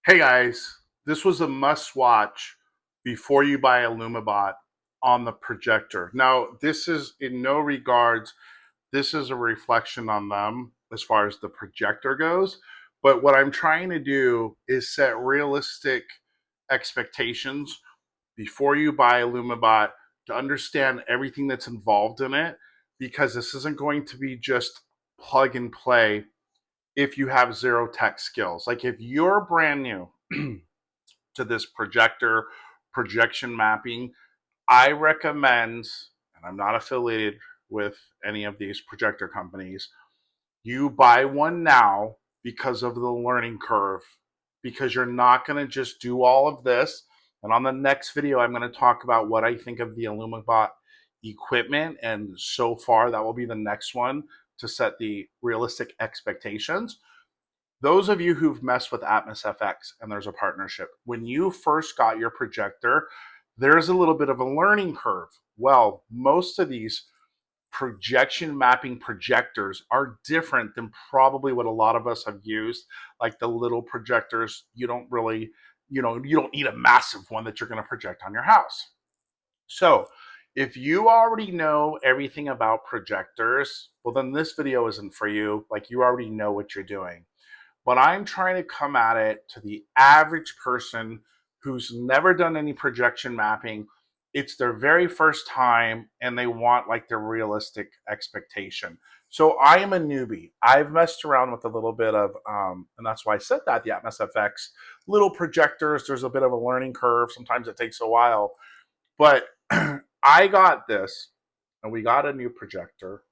Hey guys, this was a must watch before you buy a Illumibot on the projector. Now, this is in no regards, this is a reflection on them as far as the projector goes. But what I'm trying to do is set realistic expectations before you buy a Illumibot to understand everything that's involved in it, because this isn't going to be just plug and play if you have zero tech skills. Like if you're brand new to this projector projection mapping, I recommend, and I'm not affiliated with any of these projector companies, you buy one now because of the learning curve, because you're not going to just do all of this. And on the next video, I'm going to talk about what I think of the Illumibot equipment. And so far, that will be the next one to set the realistic expectations. Those of you who've messed with Atmos FX, and there's a partnership, when you first got your projector, there's a little bit of a learning curve. Well, most of these projection mapping projectors are different than probably what a lot of us have used, like the little projectors. You don't really, you don't need a massive one that you're going to project on your house. So if you already know everything about projectors, well, then this video isn't for you. Like, you already know what you're doing. But I'm trying to come at it to the average person who's never done any projection mapping. It's their very first time and they want like their realistic expectation. So I am a newbie. I've messed around with a little bit of, and that's why I said that, the Atmos FX, little projectors, there's a bit of a learning curve. Sometimes it takes a while. But I got this, and we got a new projector.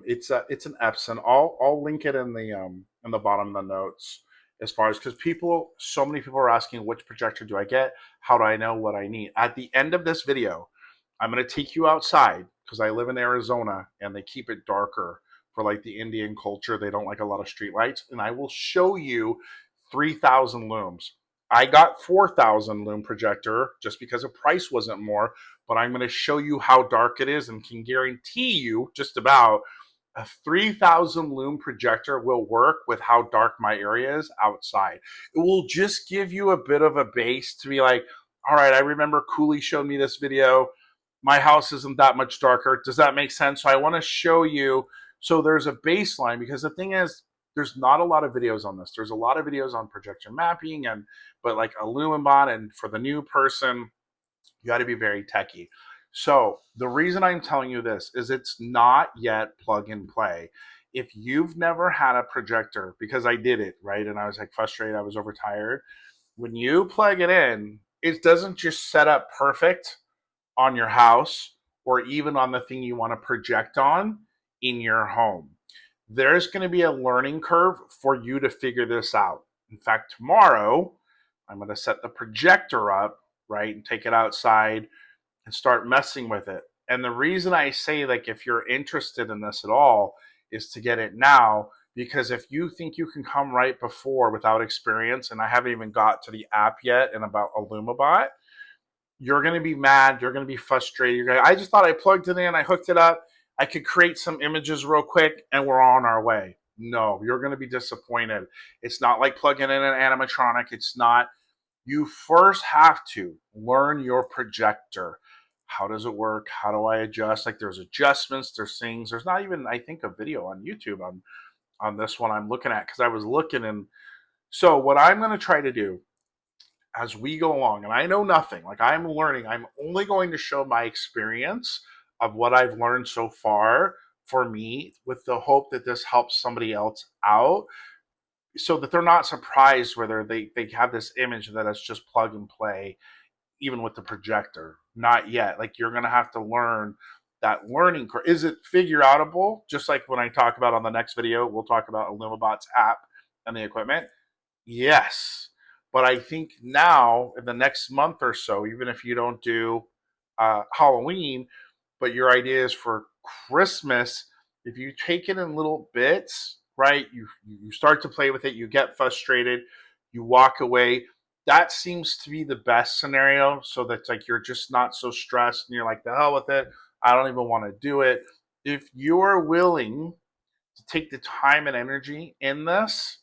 It's an Epson. I'll link it in the bottom of the notes, as far as, because so many people are asking, which projector do I get? How do I know what I need? At the end of this video, I'm gonna take you outside because I live in Arizona and they keep it darker for like the Indian culture. They don't like a lot of street lights, and I will show you 3,000 looms. I got 4,000 lume projector just because the price wasn't more, but I'm going to show you how dark it is and can guarantee you just about a 3,000 lume projector will work with how dark my area is outside. It will just give you a bit of a base to be like, all right, I remember Cooley showed me this video. My house isn't that much darker. Does that make sense? So I want to show you. So there's a baseline, because the thing is, there's not a lot of videos on this. There's a lot of videos on projection mapping, but like a Lumens, and for the new person, you got to be very techy. So the reason I'm telling you this is it's not yet plug and play. If you've never had a projector, because I did it, right? And I was like frustrated, I was overtired. When you plug it in, it doesn't just set up perfect on your house or even on the thing you want to project on in your home. There's going to be a learning curve for you to figure this out. In fact, tomorrow, I'm going to set the projector up, right, and take it outside and start messing with it. And the reason I say, like, if you're interested in this at all, is to get it now, because if you think you can come right before without experience, and I haven't even got to the app yet and about Illumibot, you're going to be mad. You're going to be frustrated. I just thought I plugged it in, I hooked it up, I could create some images real quick, and we're on our way. No, you're going to be disappointed. It's not like plugging in an animatronic. It's not. You first have to learn your projector. How does it work? How do I adjust? Like, there's adjustments, there's things. There's not even, I think, a video on YouTube on this one I'm looking at, because I was looking. And so what I'm going to try to do as we go along, and I know nothing, like, I'm learning, I'm only going to show my experience of what I've learned so far for me, with the hope that this helps somebody else out, so that they're not surprised whether they have this image that it's just plug and play, even with the projector. Not yet. Like, you're going to have to learn that learning curve. Is it figure outable? Just like when I talk about on the next video, we'll talk about Illumibot's app and the equipment. Yes. But I think now, in the next month or so, even if you don't do Halloween, but your idea is for Christmas, if you take it in little bits, right? You start to play with it, you get frustrated, you walk away. That seems to be the best scenario, so that's like you're just not so stressed and you're like, the hell with it. I don't even want to do it. If you're willing to take the time and energy in this,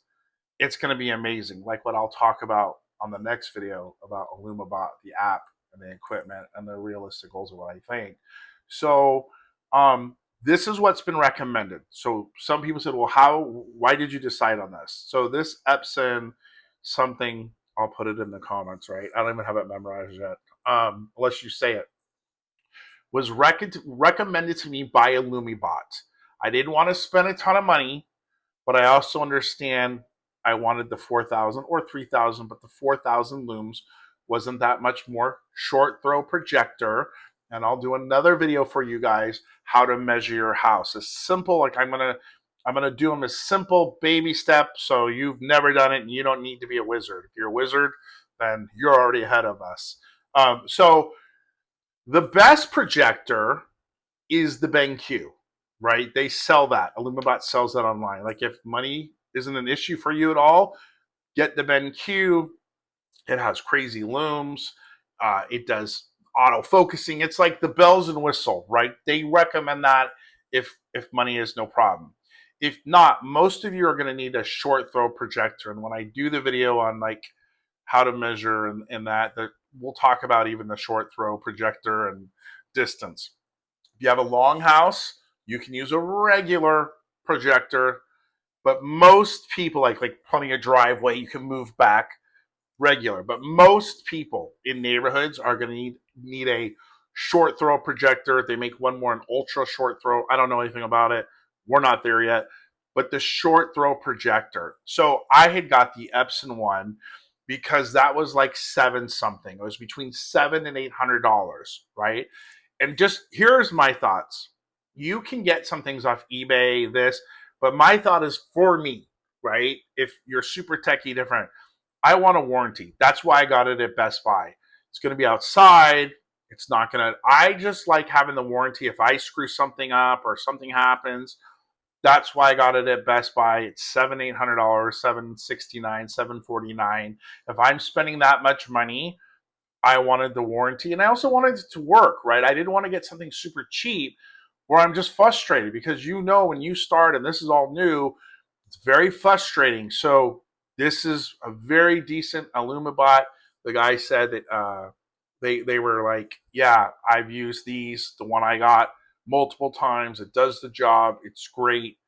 it's going to be amazing. Like what I'll talk about on the next video about Illumibot, the app and the equipment and the realistic goals of what I think. So this is what's been recommended. So some people said, well, why did you decide on this? So this Epson something, I'll put it in the comments, right? I don't even have it memorized yet. Unless you say it, was recommended to me by Illumibot. I didn't want to spend a ton of money, but I also understand I wanted the 4,000 or 3,000, but the 4,000 looms wasn't that much more. Short throw projector, and I'll do another video for you guys how to measure your house. It's simple, like I'm gonna do them as simple baby steps, so you've never done it and you don't need to be a wizard. If you're a wizard, then you're already ahead of us. So the best projector is the BenQ, right? They sell that. Illumibot sells that online. Like if money isn't an issue for you at all, get the BenQ. It has crazy looms. It does auto focusing. It's like the bells and whistle, right? They recommend that if money is no problem. If not, most of you are going to need a short throw projector. And when I do the video on like how to measure and that we'll talk about even the short throw projector and distance. If you have a long house, you can use a regular projector, but most people, like plenty of driveway, you can move back regular. But most people in neighborhoods are going to need a short throw projector. They make one more an ultra short throw. I don't know anything about it. We're not there yet. But the short throw projector. So I had got the Epson one because that was like $7 something. It was between $700 and $800, right? And just here's my thoughts. You can get some things off eBay, but my thought is for me, right? If you're super techie different, I want a warranty. That's why I got it at Best Buy. It's going to be outside. It's not going to, I just like having the warranty. If I screw something up or something happens, that's why I got it at Best Buy. It's $700, $800, $769, $749. If I'm spending that much money, I wanted the warranty, and I also wanted it to work, right? I didn't want to get something super cheap where I'm just frustrated because when you start and this is all new, it's very frustrating. So this is a very decent Illumibot. The guy said that they were like, yeah, I've used these, the one I got multiple times. It does the job. It's great.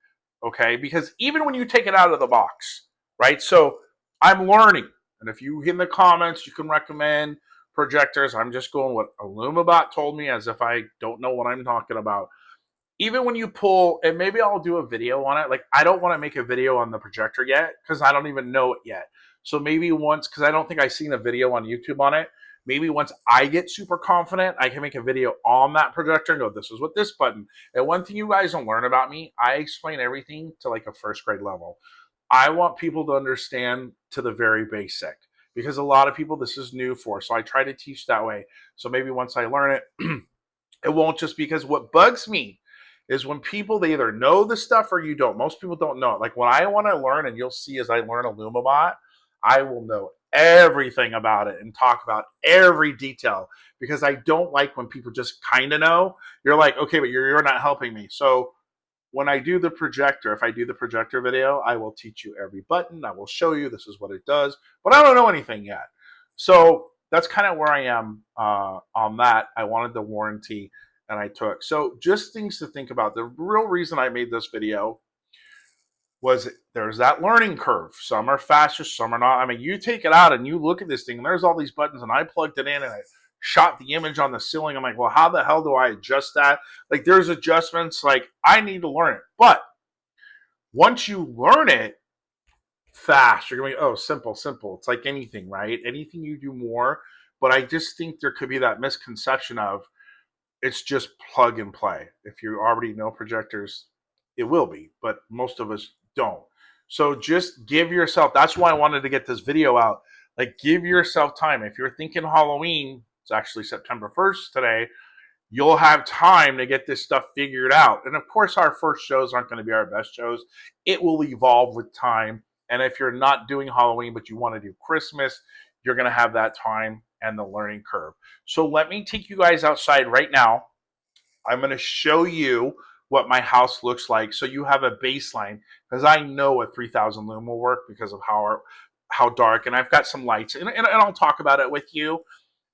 Okay, because even when you take it out of the box, right? So I'm learning, and if you in the comments, you can recommend projectors. I'm just going what Illumibot told me as if I don't know what I'm talking about. Even when you pull, and maybe I'll do a video on it. Like I don't want to make a video on the projector yet because I don't even know it yet. So maybe once, because I don't think I've seen a video on YouTube on it. Maybe once I get super confident, I can make a video on that projector and go, this is what this button. And one thing you guys don't learn about me, I explain everything to like a first grade level. I want people to understand to the very basic because a lot of people this is new for. So I try to teach that way. So maybe once I learn it, it won't just because what bugs me is when people, they either know the stuff or you don't. Most people don't know it. Like when I want to learn, and you'll see as I learn Illumibot, I will know everything about it and talk about every detail because I don't like when people just kind of know. You're like, okay, but you're not helping me. So when I do the projector, if I do the projector video, I will teach you every button. I will show you this is what it does, but I don't know anything yet. So that's kind of where I am on that. I wanted the warranty and I took. So just things to think about. The real reason I made this video was there's that learning curve. Some are faster, some are not. I mean, you take it out and you look at this thing and there's all these buttons and I plugged it in and I shot the image on the ceiling. I'm like, well, how the hell do I adjust that? Like there's adjustments, like I need to learn it. But once you learn it fast, you're going to be, oh, simple. It's like anything, right? Anything you do more. But I just think there could be that misconception of it's just plug and play. If you already know projectors, it will be, but most of us don't. So just give yourself, that's why I wanted to get this video out. Like give yourself time. If you're thinking Halloween, it's actually September 1st today, you'll have time to get this stuff figured out. And of course, our first shows aren't going to be our best shows. It will evolve with time. And if you're not doing Halloween, but you want to do Christmas, you're going to have that time and the learning curve. So let me take you guys outside right now. I'm going to show you what my house looks like, so you have a baseline, because I know a 3000 lumen will work because of how dark, and I've got some lights, and I'll talk about it with you.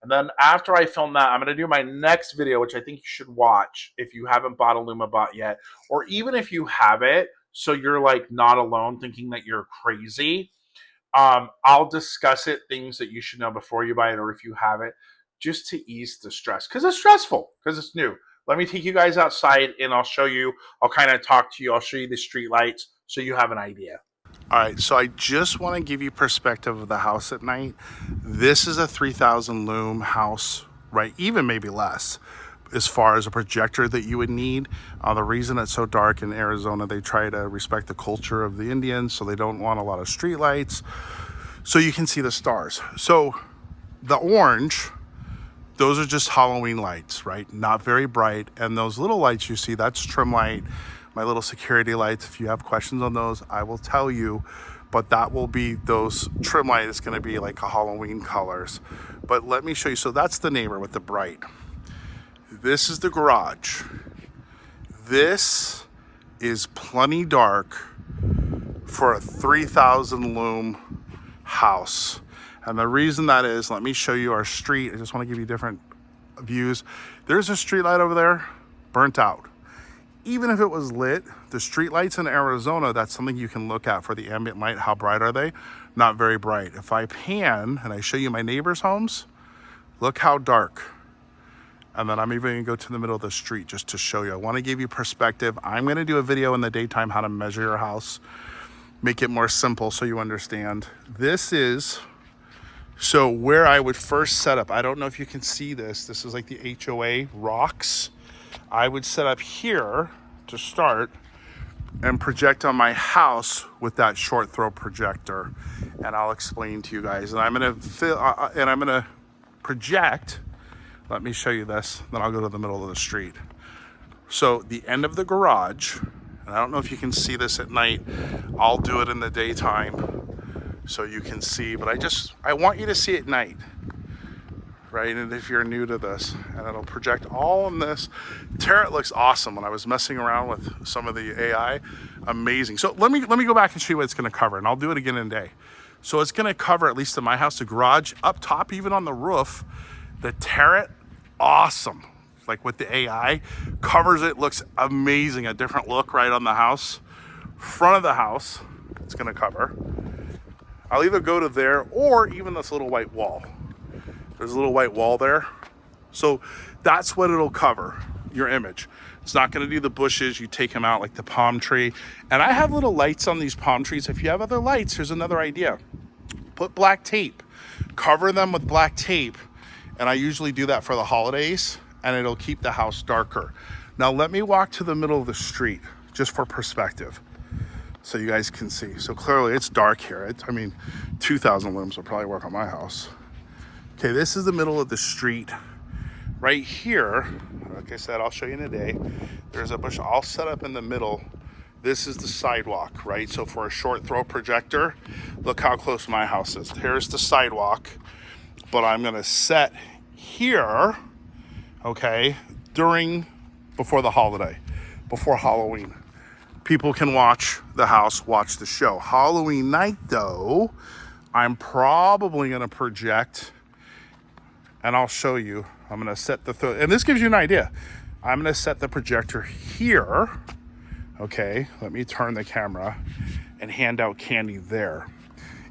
And then after I film that, I'm going to do my next video, which I think you should watch if you haven't bought a Illumibot yet, or even if you have it, so you're like not alone thinking that you're crazy. I'll discuss it, things that you should know before you buy it, or if you have it, just to ease the stress, because it's stressful, because it's new. Let me take you guys outside and I'll show you, I'll kind of talk to you, I'll show you the street lights so you have an idea. All right, so I just want to give you perspective of the house at night. This is a 3000 lumen house, right? Even maybe less as far as a projector that you would need. The reason it's so dark in Arizona, they try to respect the culture of the Indians, so they don't want a lot of street lights, so you can see the stars. So the orange, those are just Halloween lights, right? Not very bright. And those little lights you see, that's trim light, my little security lights. If you have questions on those, I will tell you, but that will be those trim light. It's going to be like a Halloween colors. But let me show you. So that's the neighbor with the bright. This is the garage. This is plenty dark for a 3000 lumen house. And the reason that is, let me show you our street. I just want to give you different views. There's a street light over there, burnt out. Even if it was lit, the street lights in Arizona, that's something you can look at for the ambient light. How bright are they? Not very bright. If I pan and I show you my neighbors' homes, look how dark. And then I'm even gonna go to the middle of the street just to show you. I wanna give you perspective. I'm gonna do a video in the daytime how to measure your house, make it more simple so you understand. This is, so where I would first set up, I don't know if you can see this. This is like the HOA rocks. I would set up here to start and project on my house with that short throw projector. And I'll explain to you guys. And I'm gonna project. Let me show you this, then I'll go to the middle of the street. So the end of the garage, and I don't know if you can see this at night, I'll do it in the daytime so you can see, but I want you to see at night, right? And if you're new to this, and it'll project all in this. Tarot looks awesome. When I was messing around with some of the AI, amazing. So let me go back and show you what it's gonna cover, and I'll do it again in a day. So it's gonna cover, at least in my house, the garage, up top, even on the roof. The Tarot, awesome. Like with the AI, covers it, looks amazing. A different look right on the house. Front of the house, it's gonna cover. I'll either go to there or even this little white wall. There's a little white wall there. So that's what it'll cover, your image. It's not gonna do the bushes, you take them out like the palm tree. And I have little lights on these palm trees. If you have other lights, here's another idea. Put black tape, cover them with black tape. And I usually do that for the holidays, and it'll keep the house darker. Now let me walk to the middle of the street just for perspective so you guys can see. So clearly it's dark here. I mean, 2000 lumens will probably work on my house. Okay, this is the middle of the street. Right here, like I said, I'll show you in a day. There's a bush all set up in the middle. This is the sidewalk, right? So for a short throw projector, look how close my house is. Here's the sidewalk. But I'm gonna set here, okay, before the holiday, before Halloween. People can watch the house, watch the show. Halloween night though, I'm probably gonna project, and I'll show you. I'm gonna set and this gives you an idea. I'm gonna set the projector here, okay? Let me turn the camera and hand out candy there.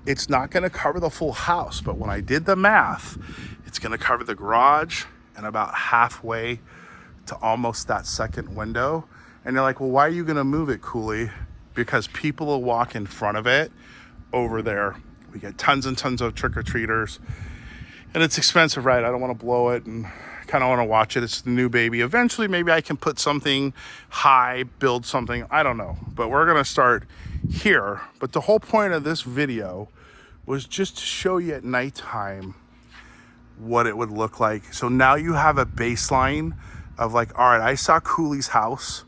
It's not gonna cover the full house, but when I did the math, it's gonna cover the garage and about halfway to almost that second window. And you're like, well, why are you gonna move it, Cooley? Because people will walk in front of it over there. We get tons and tons of trick-or-treaters. And it's expensive, right? I don't wanna blow it and kind of wanna watch it. It's the new baby. Eventually, maybe I can put something high, build something, I don't know. But we're gonna start here. But the whole point of this video was just to show you at nighttime what it would look like. So now you have a baseline of like, all right, I saw Cooley's house,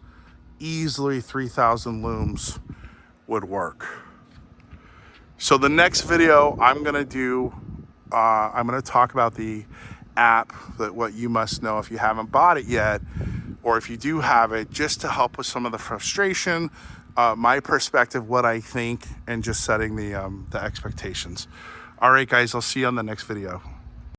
easily 3000 looms would work. So the next video I'm gonna do, I'm gonna talk about the app, that what you must know if you haven't bought it yet, or if you do have it, just to help with some of the frustration, my perspective, what I think, and just setting the expectations. All right, guys, I'll see you on the next video.